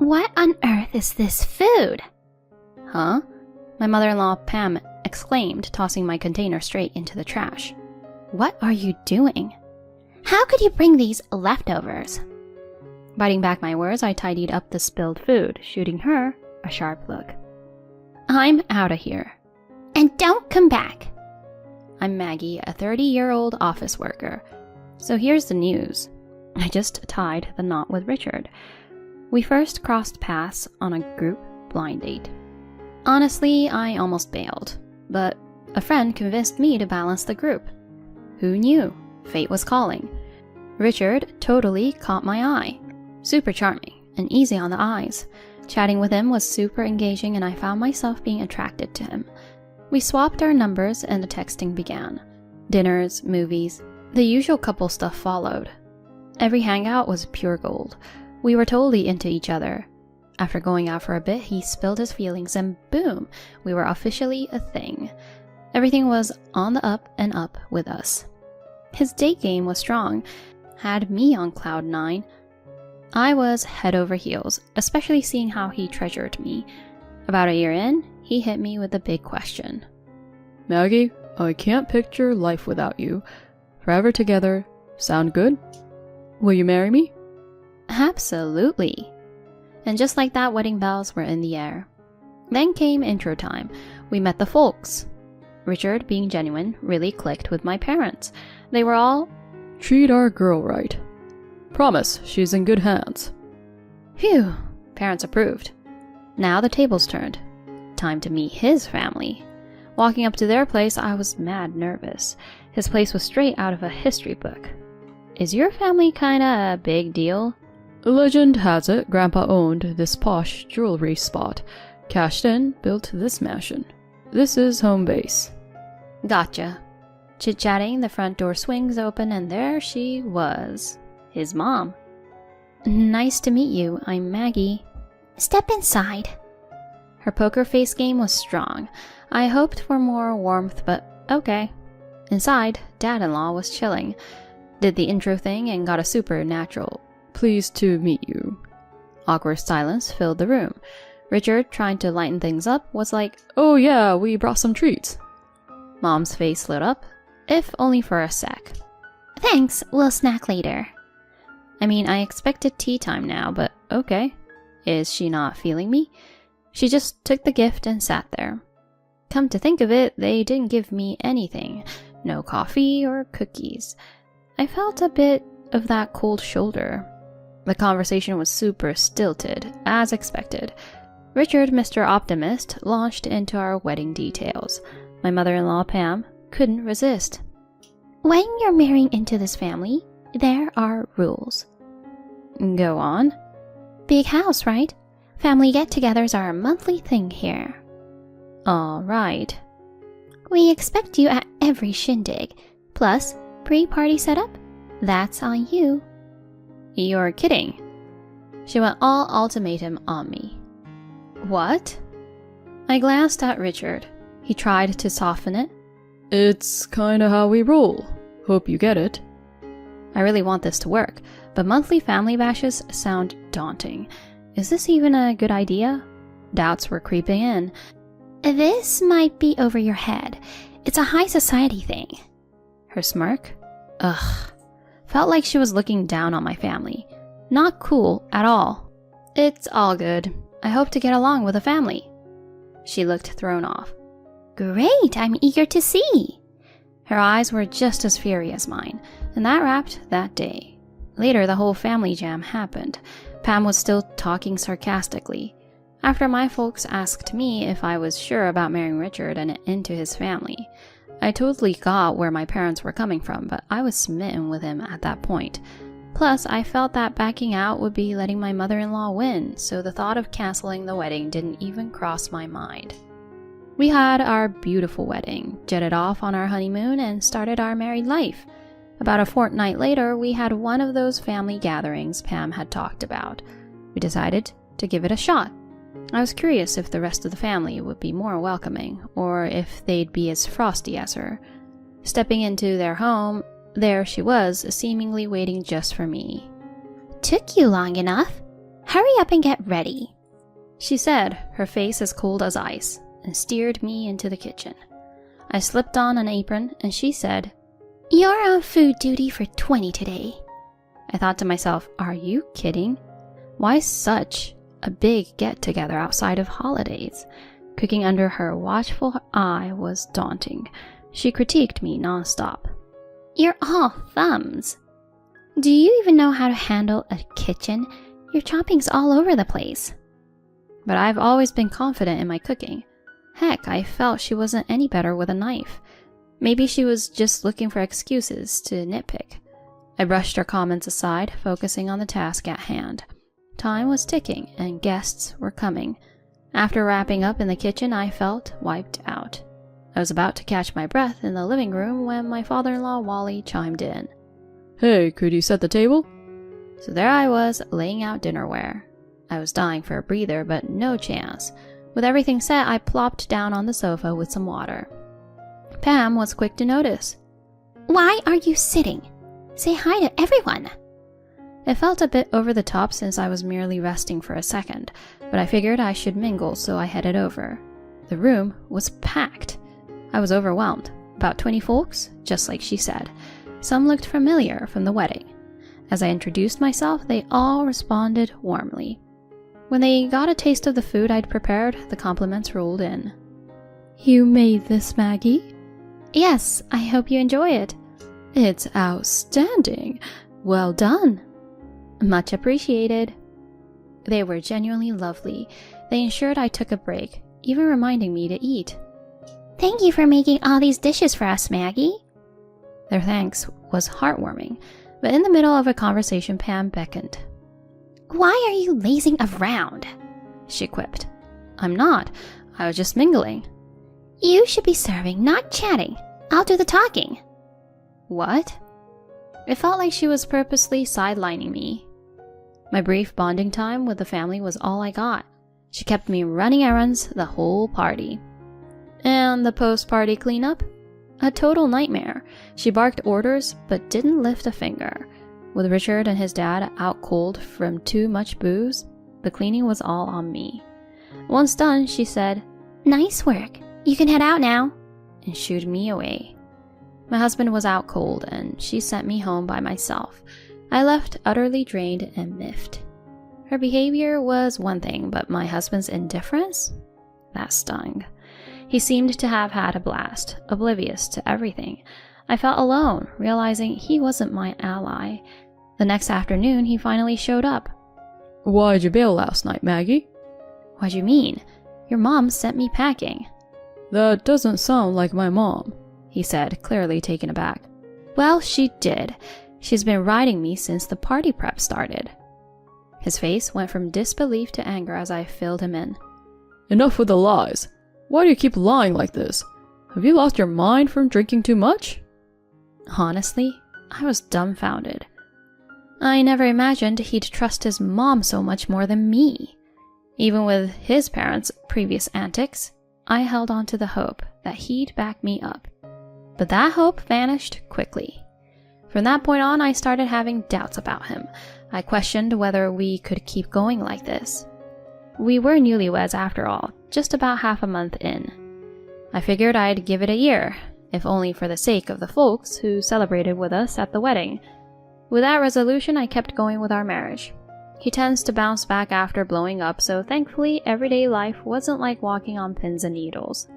What on earth is this food? Huh? My mother-in-law Pam exclaimed, tossing my container straight into the trash. What are you doing? How could you bring these leftovers? Biting back my words, I tidied up the spilled food, shooting her a sharp look. I'm out of here. And don't come back. I'm Maggie, a 30-year-old office worker. So here's the news. I just tied the knot with Richard. We first crossed paths on a group blind date. Honestly, I almost bailed, but a friend convinced me to balance the group. Who knew? Fate was calling. Richard totally caught my eye. Super charming and easy on the eyes. Chatting with him was super engaging and I found myself being attracted to him. We swapped our numbers and the texting began. Dinners, movies, the usual couple stuff followed. Every hangout was pure gold. We were totally into each other. After going out for a bit, he spilled his feelings and boom, we were officially a thing. Everything was on the up and up with us. His date game was strong, had me on cloud 9. I was head over heels, especially seeing how he treasured me. About a year in, he hit me with a big question. Maggie, I can't picture life without you. Forever together. Sound good? Will you marry me? Absolutely. And just like that, wedding bells were in the air. Then came intro time. We met the folks. Richard, being genuine, really clicked with my parents. They were all, treat our girl right. Promise, she's in good hands. Phew, parents approved. Now the tables turned. Time to meet his family. Walking up to their place, I was mad nervous. His place was straight out of a history book. Is your family kinda a big deal? Legend has it Grandpa owned this posh jewelry spot. Cashed in, built this mansion. This is home base. Gotcha. Chit-chatting, the front door swings open and there she was. His mom. Nice to meet you, I'm Maggie. Step inside. Her poker face game was strong. I hoped for more warmth, but okay. Inside, dad-in-law was chilling. Did the intro thing and got a supernatural pleased to meet you. Awkward silence filled the room. Richard, trying to lighten things up, was like, oh yeah, we brought some treats. Mom's face lit up, if only for a sec. Thanks, we'll snack later. I mean, I expected tea time now, but okay. Is she not feeling me? She just took the gift and sat there. Come to think of it, they didn't give me anything. No coffee or cookies. I felt a bit of that cold shoulder. The conversation was super stilted, as expected. Richard, Mr. Optimist, launched into our wedding details. My mother-in-law, Pam, couldn't resist. When you're marrying into this family, there are rules. Go on. Big house, right? Family get-togethers are a monthly thing here. All right. We expect you at every shindig. Plus, pre-party setup? That's on you. You're kidding. She went all ultimatum on me. What? I glanced at Richard. He tried to soften it. It's kinda how we roll. Hope you get it. I really want this to work, but monthly family bashes sound daunting. Is this even a good idea? Doubts were creeping in. This might be over your head. It's a high society thing. Her smirk? Ugh. Felt like she was looking down on my family. Not cool at all. It's all good. I hope to get along with the family. She looked thrown off. Great, I'm eager to see. Her eyes were just as fiery as mine, and that wrapped that day. Later, the whole family jam happened. Pam was still talking sarcastically. After my folks asked me if I was sure about marrying Richard and into his family, I totally got where my parents were coming from, but I was smitten with him at that point. Plus, I felt that backing out would be letting my mother-in-law win, so the thought of canceling the wedding didn't even cross my mind. We had our beautiful wedding, jetted off on our honeymoon, and started our married life. About a fortnight later, we had one of those family gatherings Pam had talked about. We decided to give it a shot. I was curious if the rest of the family would be more welcoming, or if they'd be as frosty as her. Stepping into their home, there she was, seemingly waiting just for me. Took you long enough. Hurry up and get ready, she said, her face as cold as ice, and steered me into the kitchen. I slipped on an apron and she said, You're on food duty for 20 today. I thought to myself, are you kidding? Why such a big get-together outside of holidays? Cooking under her watchful eye was daunting. She critiqued me nonstop. You're all thumbs. Do you even know how to handle a kitchen? Your chopping's all over the place. But I've always been confident in my cooking. Heck, I felt she wasn't any better with a knife. Maybe she was just looking for excuses to nitpick. I brushed her comments aside, focusing on the task at hand. Time was ticking, and guests were coming. After wrapping up in the kitchen, I felt wiped out. I was about to catch my breath in the living room when my father-in-law Wally chimed in. Hey, could you set the table? So there I was, laying out dinnerware. I was dying for a breather, but no chance. With everything set, I plopped down on the sofa with some water. Pam was quick to notice. Why are you sitting? Say hi to everyone. It felt a bit over the top since I was merely resting for a second, but I figured I should mingle, so I headed over. The room was packed. I was overwhelmed. About 20 folks, just like she said. Some looked familiar from the wedding. As I introduced myself, they all responded warmly. When they got a taste of the food I'd prepared, the compliments rolled in. You made this, Maggie? Yes, I hope you enjoy it. It's outstanding. Well done. Much appreciated. They were genuinely lovely. They ensured I took a break, even reminding me to eat. Thank you for making all these dishes for us, Maggie. Their thanks was heartwarming, but in the middle of a conversation, Pam beckoned. Why are you lazing around? She quipped. I'm not. I was just mingling. You should be serving, not chatting. I'll do the talking. What? It felt like she was purposely sidelining me. My brief bonding time with the family was all I got. She kept me running errands the whole party. And the post-party cleanup? A total nightmare. She barked orders, but didn't lift a finger. With Richard and his dad out cold from too much booze, the cleaning was all on me. Once done, she said, Nice work. You can head out now. And shooed me away. My husband was out cold, and she sent me home by myself. I left utterly drained and miffed. Her behavior was one thing, but my husband's indifference? That stung. He seemed to have had a blast, oblivious to everything. I felt alone, realizing he wasn't my ally. The next afternoon, he finally showed up. Why'd you bail last night, Maggie? What'd you mean? Your mom sent me packing. That doesn't sound like my mom, he said, clearly taken aback. Well, she did. She's been riding me since the party prep started. His face went from disbelief to anger as I filled him in. Enough with the lies. Why do you keep lying like this? Have you lost your mind from drinking too much? Honestly, I was dumbfounded. I never imagined he'd trust his mom so much more than me. Even with his parents' previous antics, I held on to the hope that he'd back me up. But that hope vanished quickly. From that point on, I started having doubts about him. I questioned whether we could keep going like this. We were newlyweds after all, just about half a month in. I figured I'd give it a year, if only for the sake of the folks who celebrated with us at the wedding. With that resolution, I kept going with our marriage. He tends to bounce back after blowing up, so thankfully everyday life wasn't like walking on pins and needles.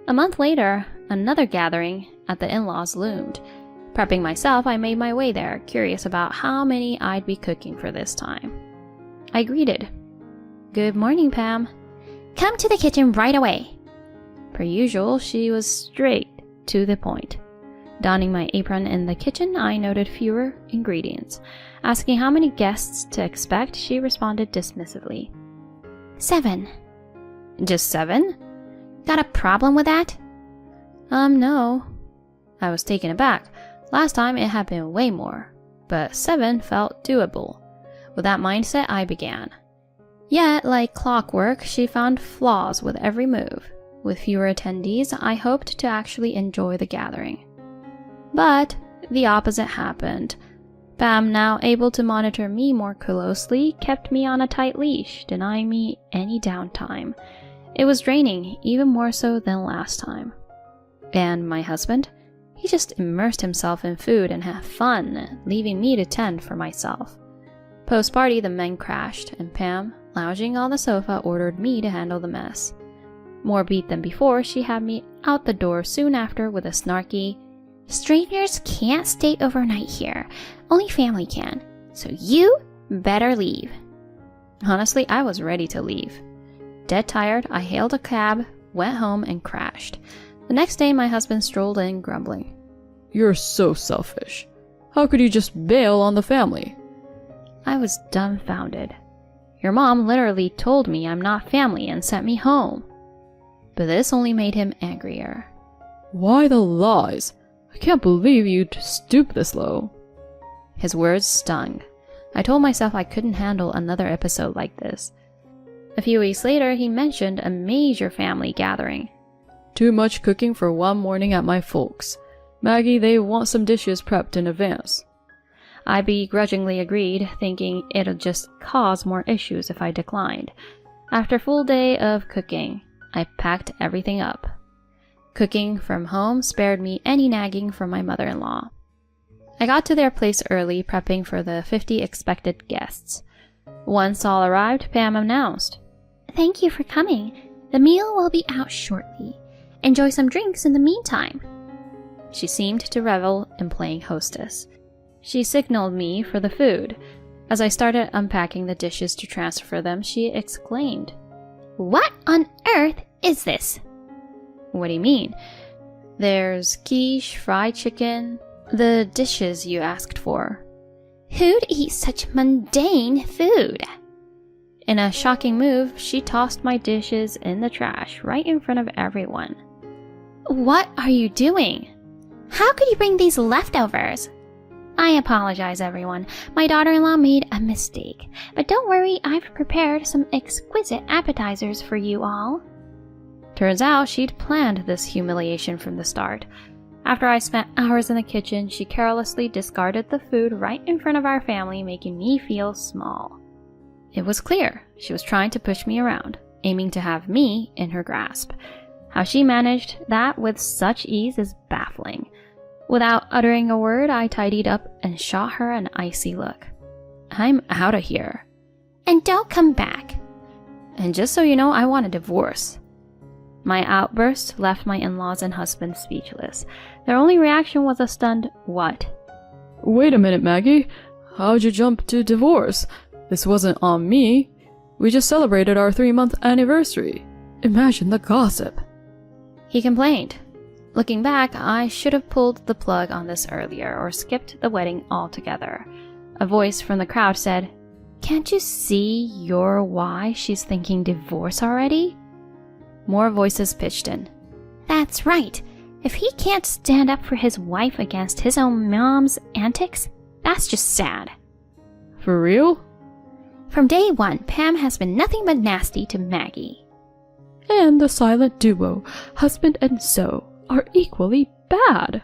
A month later, another gathering at the in-laws loomed. Prepping myself, I made my way there, curious about how many I'd be cooking for this time. I greeted. Good morning, Pam. Come to the kitchen right away. Per usual, she was straight to the point. Donning my apron in the kitchen, I noted fewer ingredients. Asking how many guests to expect, she responded dismissively. 7. Just 7? Got a problem with that? No. I was taken aback. Last time it had been way more, but 7 felt doable. With that mindset, I began. Yet, like clockwork, she found flaws with every move. With fewer attendees, I hoped to actually enjoy the gathering. But the opposite happened. Pam, now able to monitor me more closely, kept me on a tight leash, denying me any downtime. It was draining, even more so than last time. And my husband? He just immersed himself in food and had fun, leaving me to tend for myself. Post-party, the men crashed, and Pam, lounging on the sofa, ordered me to handle the mess. More beat than before, she had me out the door soon after with a snarky, "Strangers can't stay overnight here. Only family can. So you better leave." Honestly, I was ready to leave. Dead tired, I hailed a cab, went home, and crashed. The next day, my husband strolled in, grumbling. "You're so selfish. How could you just bail on the family?" I was dumbfounded. Your mom literally told me I'm not family and sent me home. But this only made him angrier. "Why the lies? I can't believe you'd stoop this low." His words stung. I told myself I couldn't handle another episode like this. A few weeks later, he mentioned a major family gathering. "Too much cooking for one morning at my folks. Maggie, they want some dishes prepped in advance." I begrudgingly agreed, thinking it'd just cause more issues if I declined. After a full day of cooking, I packed everything up. Cooking from home spared me any nagging from my mother-in-law. I got to their place early, prepping for the 50 expected guests. Once all arrived, Pam announced, "Thank you for coming. The meal will be out shortly. Enjoy some drinks in the meantime." She seemed to revel in playing hostess. She signaled me for the food. As I started unpacking the dishes to transfer them, she exclaimed, "What on earth is this?" "What do you mean?" "There's quiche, fried chicken, the dishes you asked for." "Who'd eat such mundane food?" In a shocking move, she tossed my dishes in the trash right in front of everyone. "What are you doing? How could you bring these leftovers?" "I apologize, everyone. My daughter-in-law made a mistake. But don't worry, I've prepared some exquisite appetizers for you all." Turns out she'd planned this humiliation from the start. After I spent hours in the kitchen, she carelessly discarded the food right in front of our family, making me feel small. It was clear she was trying to push me around, aiming to have me in her grasp. How she managed that with such ease is baffling. Without uttering a word, I tidied up and shot her an icy look. "I'm out of here. "And don't come back." And just so you know, I want a divorce." My outburst left my in-laws and husband speechless. Their only reaction was a stunned, "What?" "Wait a minute, Maggie. How'd you jump to divorce? This wasn't on me. We just celebrated our 3-month anniversary. Imagine the gossip." He complained. Looking back, I should have pulled the plug on this earlier or skipped the wedding altogether. A voice from the crowd said, "Can't you see you're why she's thinking divorce already?" More voices pitched in. "That's right. If he can't stand up for his wife against his own mom's antics, that's just sad." "For real?" "From day one, Pam has been nothing but nasty to Maggie." "And the silent duo, husband and so, are equally bad."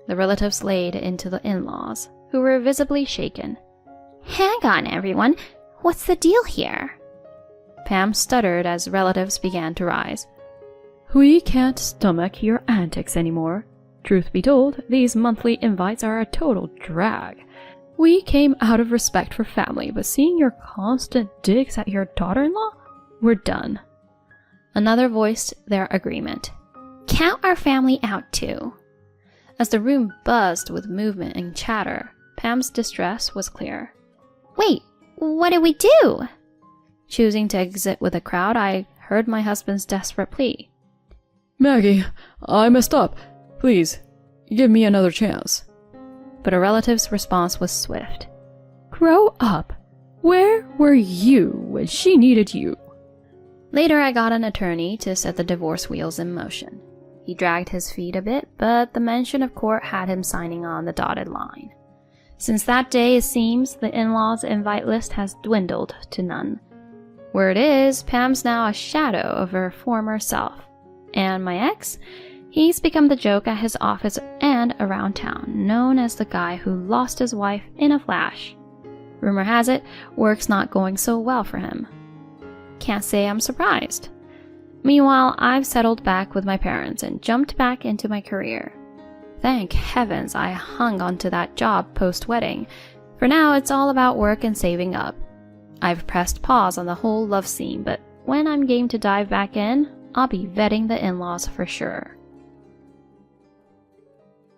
The relatives laid into the in-laws, who were visibly shaken. "Hang on, everyone. What's the deal here?" Pam stuttered as relatives began to rise. "We can't stomach your antics anymore. Truth be told, these monthly invites are a total drag. We came out of respect for family, but seeing your constant digs at your daughter-in-law? We're done." Another voiced their agreement. "Count our family out too." As the room buzzed with movement and chatter, Pam's distress was clear. "Wait, what do we do?" Choosing to exit with the crowd, I heard my husband's desperate plea. "Maggie, I messed up. Please, give me another chance." But a relative's response was swift. "Grow up. Where were you when she needed you?" Later, I got an attorney to set the divorce wheels in motion. He dragged his feet a bit, but the mention of court had him signing on the dotted line. Since that day, it seems the in-laws' invite list has dwindled to none. Word is, Pam's now a shadow of her former self. And my ex? He's become the joke at his office and around town, known as the guy who lost his wife in a flash. Rumor has it, work's not going so well for him. Can't say I'm surprised. Meanwhile, I've settled back with my parents and jumped back into my career. Thank heavens I hung onto that job post-wedding. For now, it's all about work and saving up. I've pressed pause on the whole love scene, but when I'm game to dive back in, I'll be vetting the in-laws for sure.